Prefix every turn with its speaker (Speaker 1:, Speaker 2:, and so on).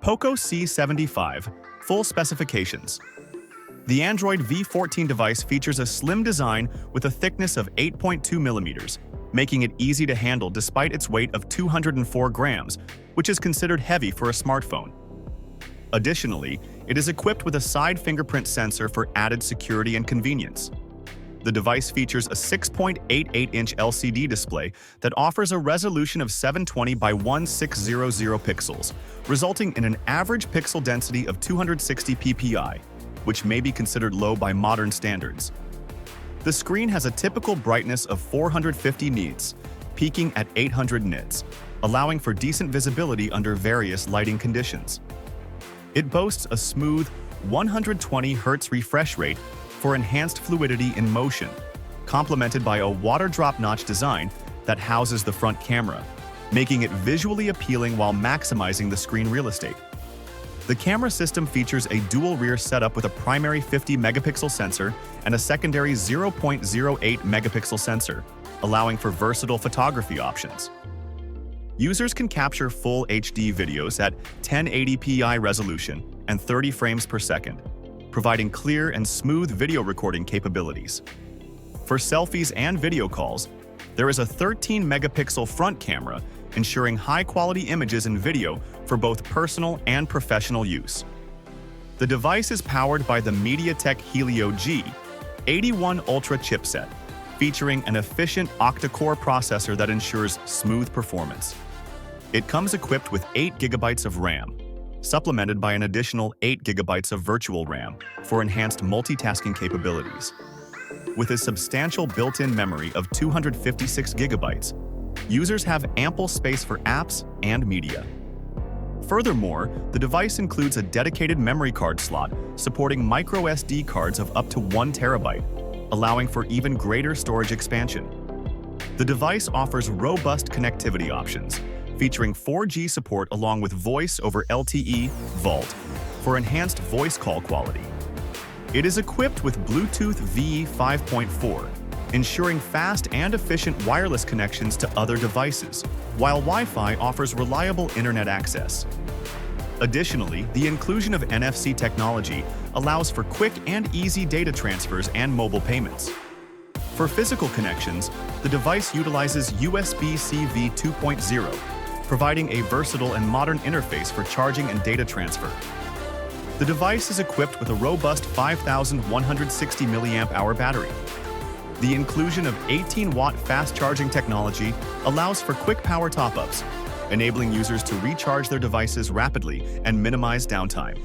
Speaker 1: Poco C75, full specifications. The Android V14 device features a slim design with a thickness of 8.2 millimeters, making it easy to handle despite its weight of 204 grams, which is considered heavy for a smartphone. Additionally, it is equipped with a side fingerprint sensor for added security and convenience. The device features a 6.88-inch LCD display that offers a resolution of 720 by 1600 pixels, resulting in an average pixel density of 260 ppi, which may be considered low by modern standards. The screen has a typical brightness of 450 nits, peaking at 800 nits, allowing for decent visibility under various lighting conditions. It boasts a smooth 120 Hz refresh rate for enhanced fluidity in motion, complemented by a water drop notch design that houses the front camera, making it visually appealing while maximizing the screen real estate. The camera system features a dual rear setup with a primary 50-megapixel sensor and a secondary 0.08-megapixel sensor, allowing for versatile photography options. Users can capture full HD videos at 1080p resolution and 30 frames per second, providing clear and smooth video recording capabilities. For selfies and video calls, there is a 13-megapixel front camera, ensuring high-quality images and video for both personal and professional use. The device is powered by the MediaTek Helio G81 Ultra chipset, featuring an efficient octa-core processor that ensures smooth performance. It comes equipped with 8 GB of RAM, supplemented by an additional 8 GB of virtual RAM for enhanced multitasking capabilities. With a substantial built-in memory of 256 GB, users have ample space for apps and media. Furthermore, the device includes a dedicated memory card slot supporting micro SD cards of up to 1 TB, allowing for even greater storage expansion. The device offers robust connectivity options, featuring 4G support along with Voice over LTE (VoLTE) for enhanced voice call quality. It is equipped with Bluetooth VE 5.4, ensuring fast and efficient wireless connections to other devices, while Wi-Fi offers reliable internet access. Additionally, the inclusion of NFC technology allows for quick and easy data transfers and mobile payments. For physical connections, the device utilizes USB-C V 2.0, providing a versatile and modern interface for charging and data transfer. The device is equipped with a robust 5,160 mAh battery. The inclusion of 18-watt fast-charging technology allows for quick power top-ups, enabling users to recharge their devices rapidly and minimize downtime.